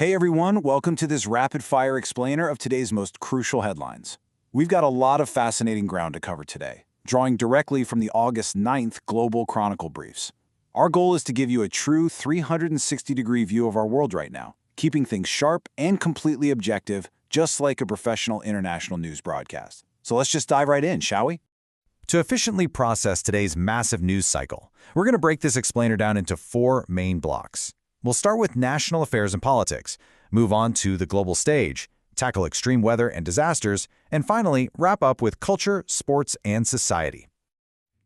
Hey everyone, welcome to this rapid-fire explainer of today's most crucial headlines. We've got a lot of fascinating ground to cover today, drawing directly from the August 9th Global Chronicle briefs. Our goal is to give you a true 360-degree view of our world right now, keeping things sharp and completely objective, just like a professional international news broadcast. So let's just dive right in, shall we? To efficiently process today's massive news cycle, we're going to break this explainer down into four main blocks. We'll start with national affairs and politics, move on to the global stage, tackle extreme weather and disasters, and finally wrap up with culture, sports, and society.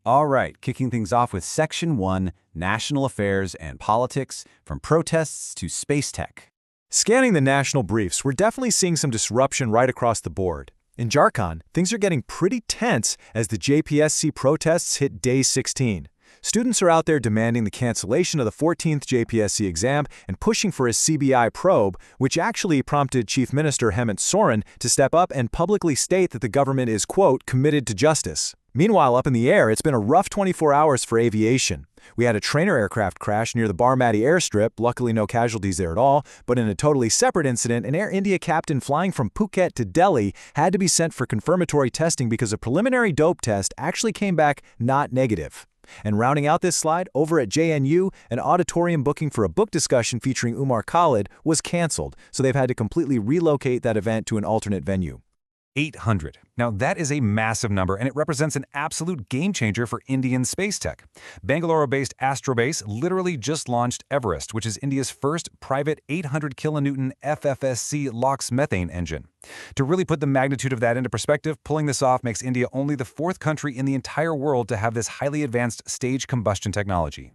All right, kicking things off with Section 1, National Affairs and Politics, from protests to space tech. Scanning the national briefs, we're definitely seeing some disruption right across the board. In Jharkhand, things are getting pretty tense as the JPSC protests hit day 16. Students are out there demanding the cancellation of the 14th JPSC exam and pushing for a CBI probe, which actually prompted Chief Minister Hemant Soren to step up and publicly state that the government is, quote, committed to justice. Meanwhile, up in the air, it's been a rough 24 hours for aviation. We had a trainer aircraft crash near the Barmati airstrip, luckily no casualties there at all, but in a totally separate incident, an Air India captain flying from Phuket to Delhi had to be sent for confirmatory testing because a preliminary dope test actually came back not negative. And rounding out this slide, over at JNU, an auditorium booking for a book discussion featuring Umar Khalid was canceled, so they've had to completely relocate that event to an alternate venue. 800. Now that is a massive number, and it represents an absolute game-changer for Indian space tech. Bangalore-based Astrobase literally just launched Everest, which is India's first private 800 kilonewton FFSC LOX methane engine. To really put the magnitude of that into perspective, pulling this off makes India only the fourth country in the entire world to have this highly advanced stage combustion technology.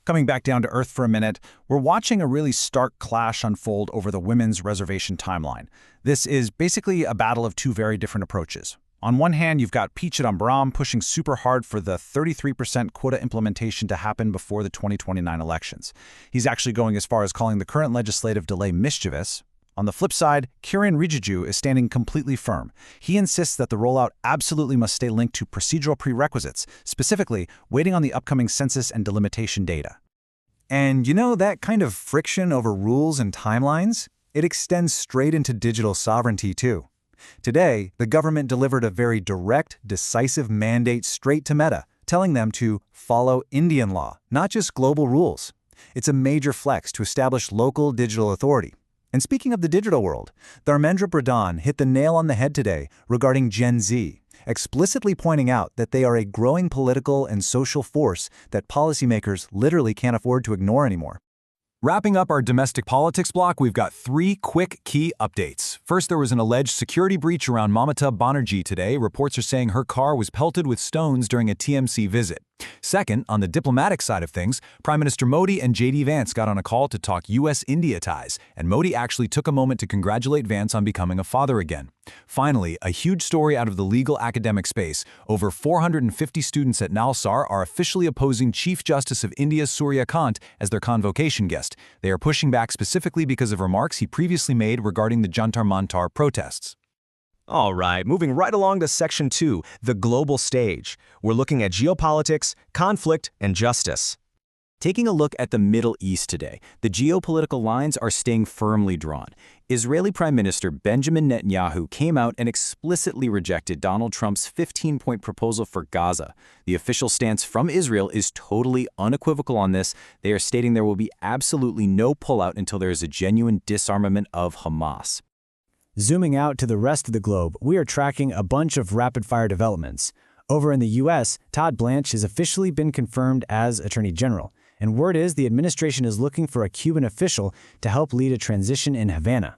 Coming back down to earth for a minute, we're watching a really stark clash unfold over the women's reservation timeline. This is basically a battle of two very different approaches. On one hand, you've got P. Chidambaram pushing super hard for the 33% quota implementation to happen before the 2029 elections. He's actually going as far as calling the current legislative delay mischievous. On the flip side, Kiren Rijiju is standing completely firm. He insists that the rollout absolutely must stay linked to procedural prerequisites, specifically waiting on the upcoming census and delimitation data. And you know that kind of friction over rules and timelines? It extends straight into digital sovereignty too. Today, the government delivered a very direct, decisive mandate straight to Meta, telling them to follow Indian law, not just global rules. It's a major flex to establish local digital authority. And speaking of the digital world, Dharmendra Pradhan hit the nail on the head today regarding Gen Z, explicitly pointing out that they are a growing political and social force that policymakers literally can't afford to ignore anymore. Wrapping up our domestic politics block, we've got three quick key updates. First, there was an alleged security breach around Mamata Banerjee today. Reports are saying her car was pelted with stones during a TMC visit. Second, on the diplomatic side of things, Prime Minister Modi and J.D. Vance got on a call to talk U.S.-India ties, and Modi actually took a moment to congratulate Vance on becoming a father again. Finally, a huge story out of the legal academic space. Over 450 students at Nalsar are officially opposing Chief Justice of India Surya Kant as their convocation guest. They are pushing back specifically because of remarks he previously made regarding the Jantar Mantar protests. All right, moving right along to Section 2, the global stage. We're looking at geopolitics, conflict, and justice. Taking a look at the Middle East today, the geopolitical lines are staying firmly drawn. Israeli Prime Minister Benjamin Netanyahu came out and explicitly rejected Donald Trump's 15-point proposal for Gaza. The official stance from Israel is totally unequivocal on this. They are stating there will be absolutely no pullout until there is a genuine disarmament of Hamas. Zooming out to the rest of the globe, we are tracking a bunch of rapid-fire developments. Over in the U.S., Todd Blanche has officially been confirmed as Attorney General, and word is the administration is looking for a Cuban official to help lead a transition in Havana.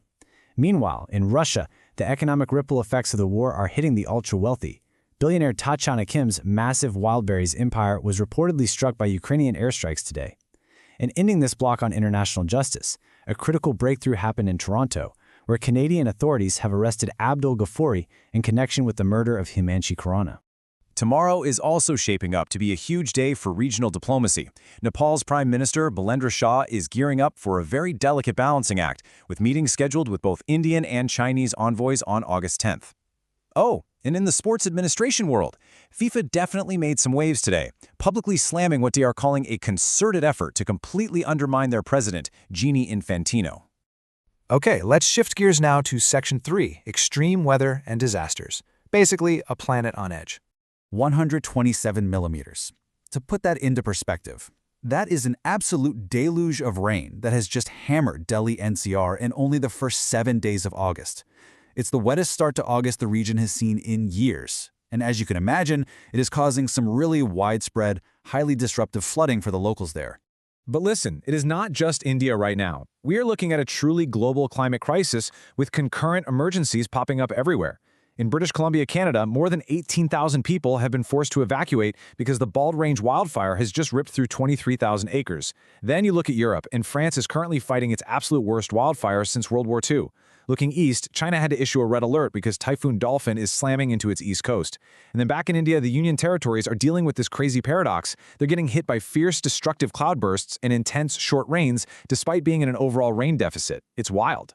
Meanwhile, in Russia, the economic ripple effects of the war are hitting the ultra-wealthy. Billionaire Tatiana Kim's massive Wildberries empire was reportedly struck by Ukrainian airstrikes today. And ending this block on international justice, a critical breakthrough happened in Toronto, where Canadian authorities have arrested Abdul Ghaffori in connection with the murder of Himanshi Khurana. Tomorrow is also shaping up to be a huge day for regional diplomacy. Nepal's Prime Minister Balendra Shah is gearing up for a very delicate balancing act, with meetings scheduled with both Indian and Chinese envoys on August 10th. Oh, and in the sports administration world, FIFA definitely made some waves today, publicly slamming what they are calling a concerted effort to completely undermine their president, Gianni Infantino. Okay, let's shift gears now to Section 3, Extreme Weather and Disasters. Basically, a planet on edge. 127 millimeters. To put that into perspective, that is an absolute deluge of rain that has just hammered Delhi NCR in only the first 7 days of August. It's the wettest start to August the region has seen in years. And as you can imagine, it is causing some really widespread, highly disruptive flooding for the locals there. But listen, it is not just India right now. We are looking at a truly global climate crisis with concurrent emergencies popping up everywhere. In British Columbia, Canada, more than 18,000 people have been forced to evacuate because the Bald Range wildfire has just ripped through 23,000 acres. Then you look at Europe, and France is currently fighting its absolute worst wildfire since World War II. Looking east, China had to issue a red alert because Typhoon Dolphin is slamming into its east coast. And then back in India, the Union Territories are dealing with this crazy paradox. They're getting hit by fierce, destructive cloudbursts and intense, short rains, despite being in an overall rain deficit. It's wild.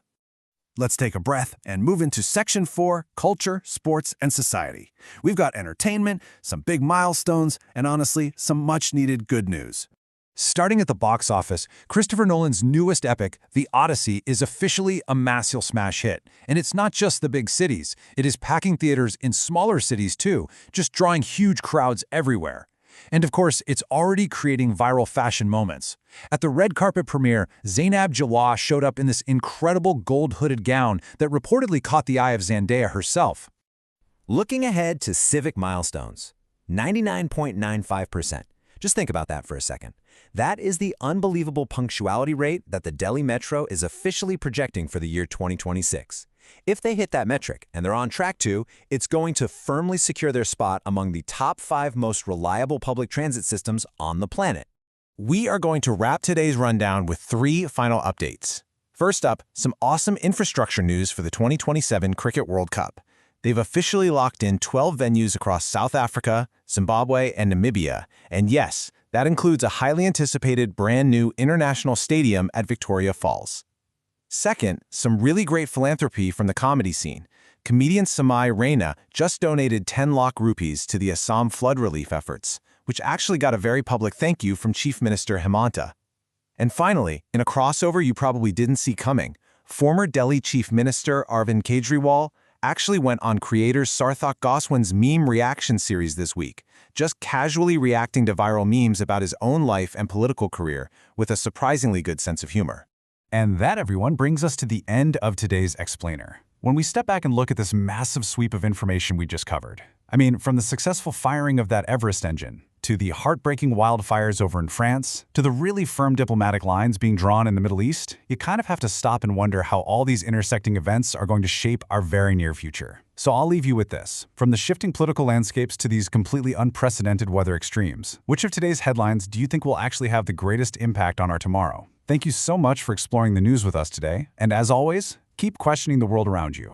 Let's take a breath and move into Section 4, Culture, Sports, and Society. We've got entertainment, some big milestones, and honestly, some much-needed good news. Starting at the box office, Christopher Nolan's newest epic, The Odyssey, is officially a massive smash hit. And it's not just the big cities. It is packing theaters in smaller cities too, just drawing huge crowds everywhere. And of course, it's already creating viral fashion moments. At the red carpet premiere, Zainab Jallah showed up in this incredible gold-hooded gown that reportedly caught the eye of Zendaya herself. Looking ahead to civic milestones, 99.95%. Just think about that for a second. That is the unbelievable punctuality rate that the Delhi Metro is officially projecting for the year 2026. If they hit that metric, and they're on track to, it's going to firmly secure their spot among the top 5 most reliable public transit systems on the planet. We are going to wrap today's rundown with 3 final updates. First up, some awesome infrastructure news for the 2027 Cricket World Cup. They've officially locked in 12 venues across South Africa, Zimbabwe, and Namibia. And yes, that includes a highly anticipated brand new international stadium at Victoria Falls. Second, some really great philanthropy from the comedy scene. Comedian Samay Raina just donated 10 lakh rupees to the Assam flood relief efforts, which actually got a very public thank you from Chief Minister Hemanta. And finally, in a crossover you probably didn't see coming, former Delhi Chief Minister Arvind Kejriwal actually went on creator Sarthak Goswin's meme reaction series this week, just casually reacting to viral memes about his own life and political career with a surprisingly good sense of humor. And that, everyone, brings us to the end of today's Explainer. When we step back and look at this massive sweep of information we just covered, I mean, from the successful firing of that Everest engine, to the heartbreaking wildfires over in France, to the really firm diplomatic lines being drawn in the Middle East, you kind of have to stop and wonder how all these intersecting events are going to shape our very near future. So I'll leave you with this. From the shifting political landscapes to these completely unprecedented weather extremes, which of today's headlines do you think will actually have the greatest impact on our tomorrow? Thank you so much for exploring the news with us today, and as always, keep questioning the world around you.